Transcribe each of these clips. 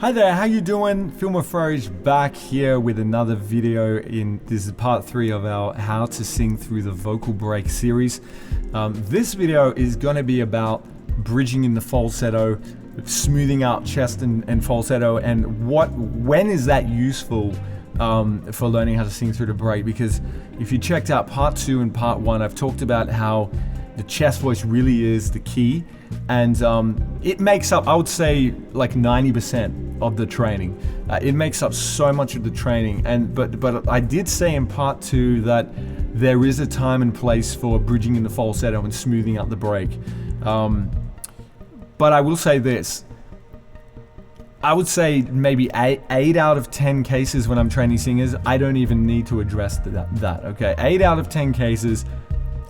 Hi there, how you doing? Moufarrege back here with another video. This is part 3 of our How to Sing Through the Vocal Break series. This video is going to be about bridging in the falsetto, smoothing out chest and falsetto, and when is that useful for learning how to sing through the break. Because if you checked out part 2 and part 1, I've talked about how the chest voice really is the key, and it makes up, I would say, like 90% of the training. It makes up so much of the training, but I did say in part 2 that there is a time and place for bridging in the falsetto and smoothing out the break. But I will say this. I would say maybe 8 out of 10 cases when I'm training singers, I don't even need to address that, okay? 8 out of 10 cases,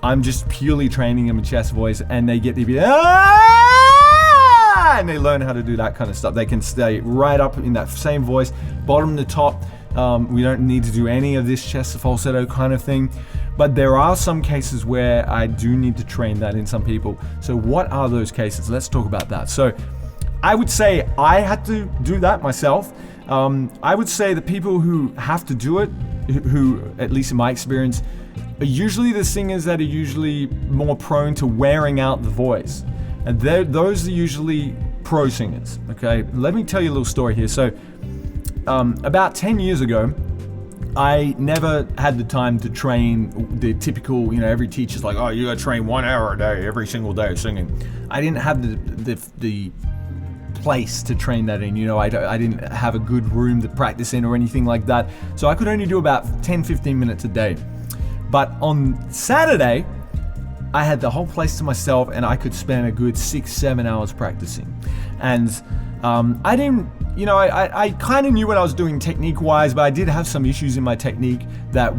I'm just purely training them a chest voice, and they get the and they learn how to do that kind of stuff. They can stay right up in that same voice, bottom to top. We don't need to do any of this chest to falsetto kind of thing. But there are some cases where I do need to train that in some people. So what are those cases? Let's talk about that. So I would say I had to do that myself. I would say the people who have to do it, who at least in my experience, are usually the singers that are usually more prone to wearing out the voice. And those are usually pro singers, okay? Let me tell you a little story here. So about 10 years ago, I never had the time to train the typical, every teacher's like, oh, you gotta train 1 hour a day, every single day singing. I didn't have the place to train that in, I didn't have a good room to practice in or anything like that. So I could only do about 10-15 minutes a day. But on Saturday, I had the whole place to myself, and I could spend a good 6-7 hours practicing. And I didn't, I kind of knew what I was doing technique-wise, but I did have some issues in my technique that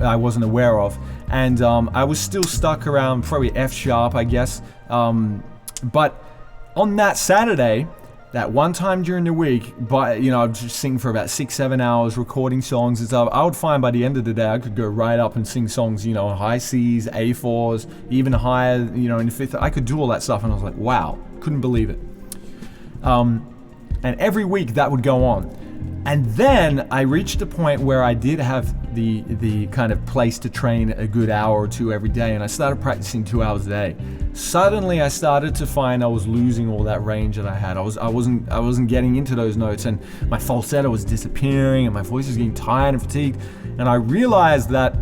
I wasn't aware of. And I was still stuck around probably F sharp, I guess. But on that Saturday, that one time during the week, I'd just sing for about 6-7 hours, recording songs and stuff. I would find by the end of the day, I could go right up and sing songs, high C's, A4s, even higher, in the fifth. I could do all that stuff, and I was like, wow, couldn't believe it. And every week that would go on. And then I reached a point where I did have the kind of place to train a good hour or 2 every day, and I started practicing 2 hours a day. Suddenly I started to find I was losing all that range that I had. I wasn't getting into those notes, and my falsetto was disappearing, and my voice was getting tired and fatigued. And I realized that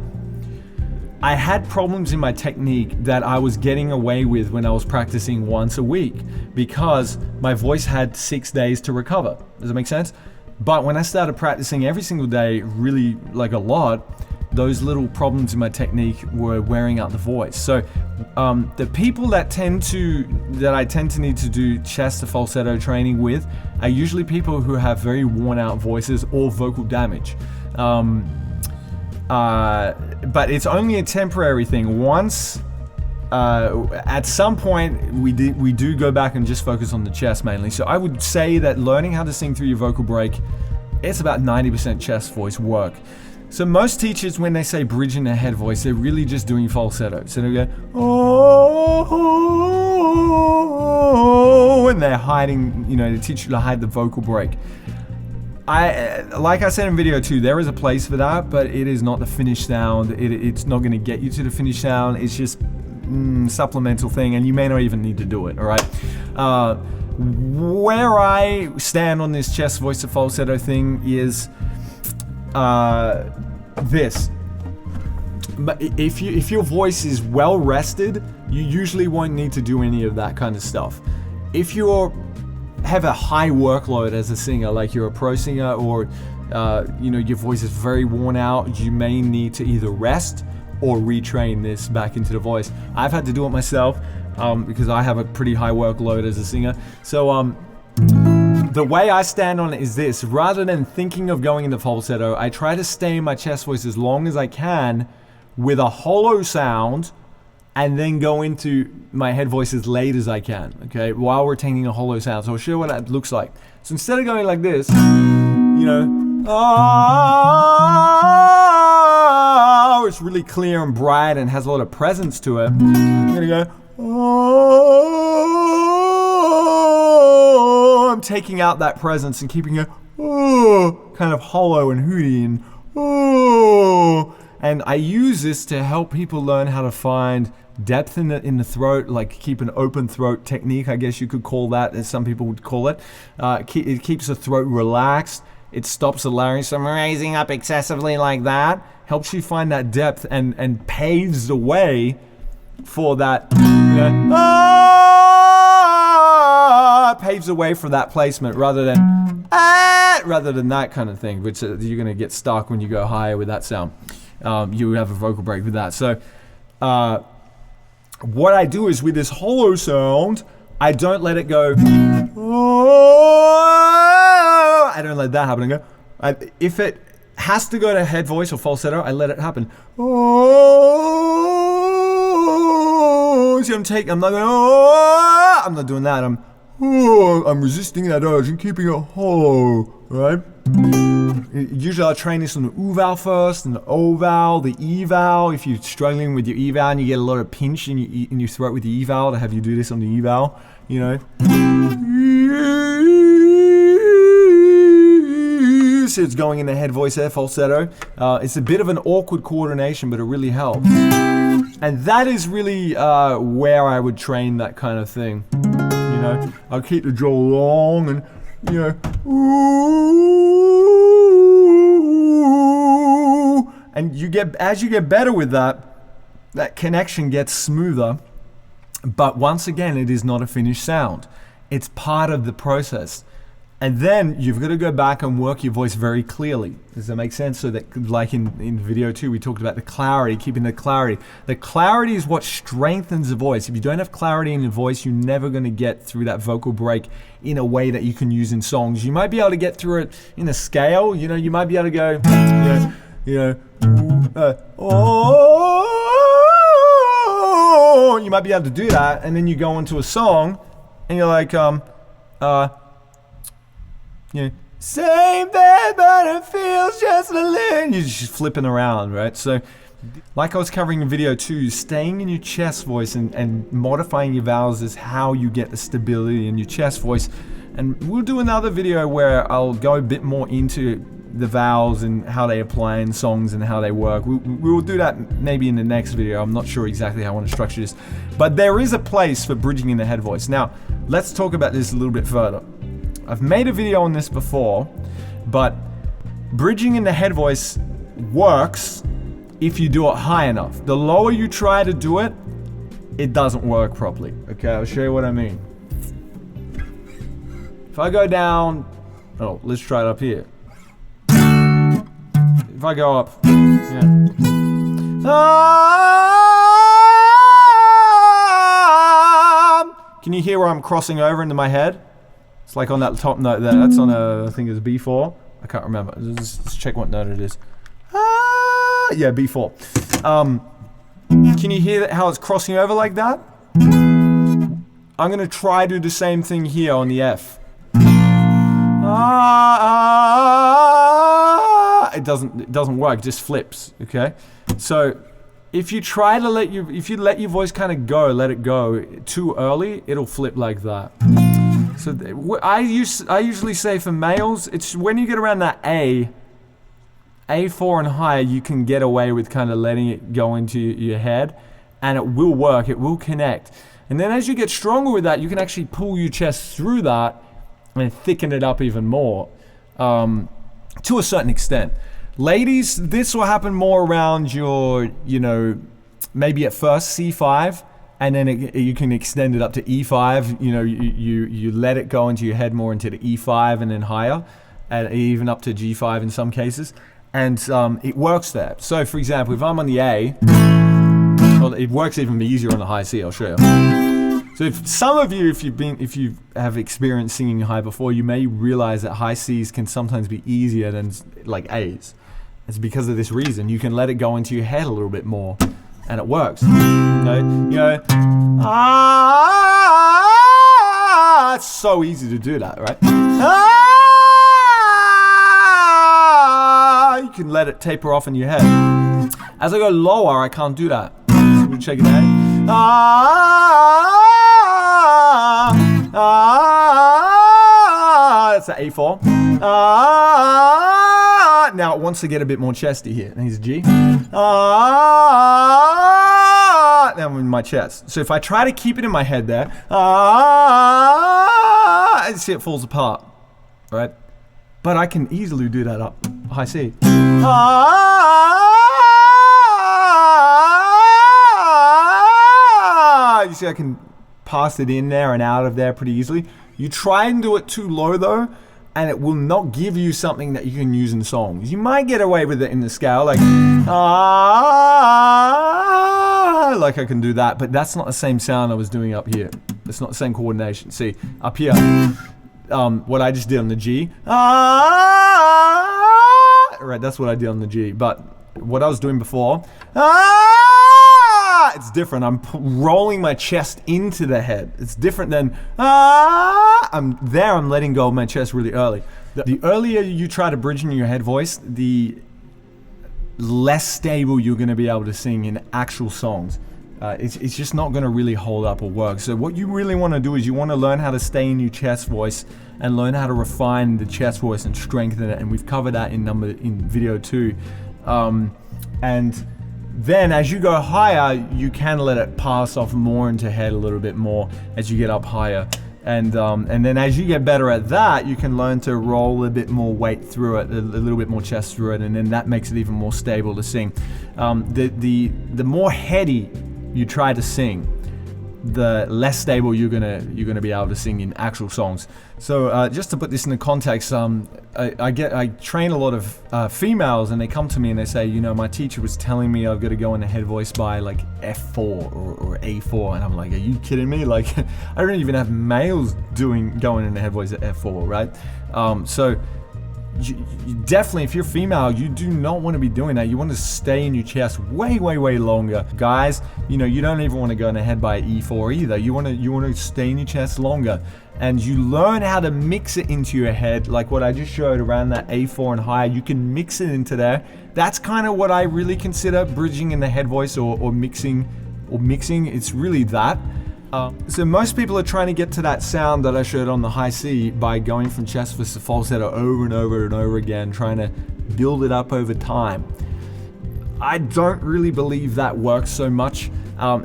I had problems in my technique that I was getting away with when I was practicing once a week, because my voice had 6 days to recover. Does that make sense? But when I started practicing every single day, really like a lot, those little problems in my technique were wearing out the voice. So the people that I tend to need to do chest to falsetto training with are usually people who have very worn out voices or vocal damage. But it's only a temporary thing. Once at some point we do go back and just focus on the chest mainly. So I would say that learning how to sing through your vocal break, it's about 90% chest voice work. So most teachers, when they say bridge in their head voice, they're really just doing falsetto. So they go, oh, and they're hiding, they teach you to hide the vocal break. Like I said in video 2, there is a place for that, but it is not the finished sound. It's not going to get you to the finished sound. It's just supplemental thing, and you may not even need to do it. All right. Where I stand on this chest voice to falsetto thing is this. But if your voice is well rested, you usually won't need to do any of that kind of stuff. If you have a high workload as a singer, like you're a pro singer, or your voice is very worn out, you may need to either rest or retrain this back into the voice. I've had to do it myself because I have a pretty high workload as a singer. So the way I stand on it is this: rather than thinking of going into falsetto, I try to stay in my chest voice as long as I can with a hollow sound, and then go into my head voice as late as I can, okay, while retaining a hollow sound. So I'll show you what that looks like. So instead of going like this, it's really clear and bright and has a lot of presence to it. I'm gonna go, oh, I'm taking out that presence and keeping it oh, kind of hollow and hooty and oh. And I use this to help people learn how to find depth in the throat, like keep an open throat technique, I guess you could call that, as some people would call it. It keeps the throat relaxed. It stops the larynx from raising up excessively like that. Helps you find that depth and paves the way for that, paves the way for that placement rather than that kind of thing, which you're going to get stuck when you go higher with that sound. You have a vocal break with that. So what I do is with this hollow sound, I don't let it go. I don't let that happen. I go. If it has to go to head voice or falsetto, I let it happen. See, I'm not going. I'm not doing that. I'm resisting that urge and keeping it hollow, right? Usually I'll train this on the U vowel first, and the O vowel, the E vowel. If you're struggling with your E vowel and you get a lot of pinch in your throat with the E vowel, to have you do this on the E vowel, So it's going in the head voice there, falsetto. It's a bit of an awkward coordination, but it really helps. And that is really where I would train that kind of thing. I'll keep the jaw long and, ooh. And as you get better with that connection gets smoother. But once again, it is not a finished sound. It's part of the process. And then you've got to go back and work your voice very clearly. Does that make sense? So that, like in video 2, we talked about the clarity, keeping the clarity. The clarity is what strengthens the voice. If you don't have clarity in your voice, you're never going to get through that vocal break in a way that you can use in songs. You might be able to get through it in a scale. You might be able to go, oh, you might be able to do that. And then you go into a song and you're like, same bed, but it feels just a little. You're just flipping around, right? So, like I was covering in video 2, staying in your chest voice and modifying your vowels is how you get the stability in your chest voice. And we'll do another video where I'll go a bit more into the vowels and how they apply in songs and how they work. We will do that maybe in the next video. I'm not sure exactly how I want to structure this. But there is a place for bridging in the head voice. Now, let's talk about this a little bit further. I've made a video on this before, but bridging in the head voice works if you do it high enough. The lower you try to do it, it doesn't work properly. Okay, I'll show you what I mean. If I go down, let's try it up here. If I go up, can you hear where I'm crossing over into my head? It's like on that top note there. That's on I think it's B4. I can't remember. Let's check what note it is. Yeah, B4. Can you hear how it's crossing over like that? I'm going to try to do the same thing here on the F. It doesn't work. It just flips. Okay. So if you try to let your voice kind of go, let it go too early, it'll flip like that. So I usually say for males, it's when you get around that A4 and higher, you can get away with kind of letting it go into your head, and it will work, it will connect. And then as you get stronger with that, you can actually pull your chest through that and thicken it up even more, to a certain extent. Ladies, this will happen more around your, maybe at first C5, and then you can extend it up to E5. You let it go into your head more into the E5 and then higher, and even up to G5 in some cases. And it works there. So for example, if I'm on the A, well, it works even easier on the high C, I'll show you. So if some of you, if you have experienced singing high before, you may realize that high Cs can sometimes be easier than like A's. It's because of this reason. You can let it go into your head a little bit more, and it works. It's so easy to do that, right? You can let it taper off in your head. As I go lower, I can't do that. So we'll check it out. It's that A4. Now it wants to get a bit more chesty here. And here's G. Now I'm in my chest. So if I try to keep it in my head there, see it falls apart, right? But I can easily do that up high C. You see I can pass it in there and out of there pretty easily. You try and do it too low though, and it will not give you something that you can use in songs. You might get away with it in the scale, like I can do that, but that's not the same sound I was doing up here. It's not the same coordination. See, up here, what I just did on the G, right, that's what I did on the G, but what I was doing before, it's different. I'm rolling my chest into the head. It's different than I'm letting go of my chest really early. The earlier you try to bridge in your head voice, the less stable you're going to be able to sing in actual songs. It's just not going to really hold up or work. So what you really want to do is you want to learn how to stay in your chest voice and learn how to refine the chest voice and strengthen it. And we've covered that in video 2. And then as you go higher, you can let it pass off more into head a little bit more as you get up higher. And then as you get better at that, you can learn to roll a bit more weight through it, a little bit more chest through it, and then that makes it even more stable to sing. The more heady you try to sing, the less stable you're gonna be able to sing in actual songs. So just to put this into context, I train a lot of females, and they come to me and they say, you know, my teacher was telling me I've got to go in the head voice by like F4 or A4, and I'm like, are you kidding me? Like, I don't even have males going in the head voice at F4, right? So you definitely, if you're female, you do not want to be doing that. You want to stay in your chest way longer. Guys, you know, you don't even want to go in the head by E4 either. You want to stay in your chest longer, and you learn how to mix it into your head, like what I just showed around that A4 and higher. You can mix it into there. That's kind of what I really consider bridging in the head voice or mixing. It's really that. So most people are trying to get to that sound that I showed on the high C by going from chest voice to falsetto over and over and over again, trying to build it up over time. I don't really believe that works so much.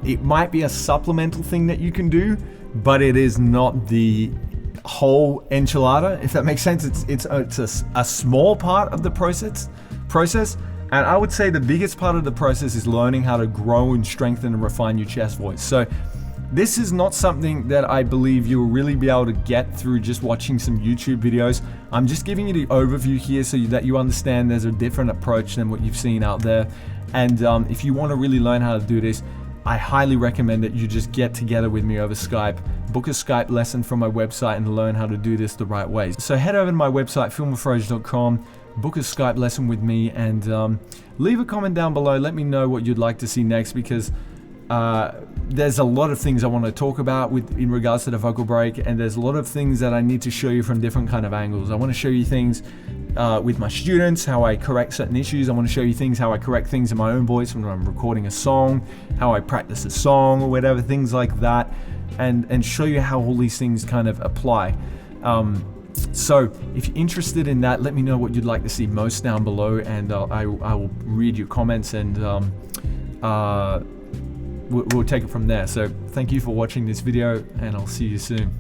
It might be a supplemental thing that you can do, but it is not the whole enchilada, if that makes sense. It's a small part of the process. And I would say the biggest part of the process is learning how to grow and strengthen and refine your chest voice. So this is not something that I believe you'll really be able to get through just watching some YouTube videos. I'm just giving you the overview here so that you understand there's a different approach than what you've seen out there. And if you want to really learn how to do this, I highly recommend that you just get together with me over Skype, book a Skype lesson from my website, and learn how to do this the right way. So head over to my website, moufarrege.com, book a Skype lesson with me, and leave a comment down below. Let me know what you'd like to see next, because there's a lot of things I want to talk about in regards to the vocal break, and there's a lot of things that I need to show you from different kind of angles. I want to show you things with my students, how I correct certain issues. I want to show you things, how I correct things in my own voice when I'm recording a song, how I practice a song or whatever, things like that, and show you how all these things kind of apply. So if you're interested in that, let me know what you'd like to see most down below, and I will read your comments, and we'll take it from there. So thank you for watching this video, and I'll see you soon.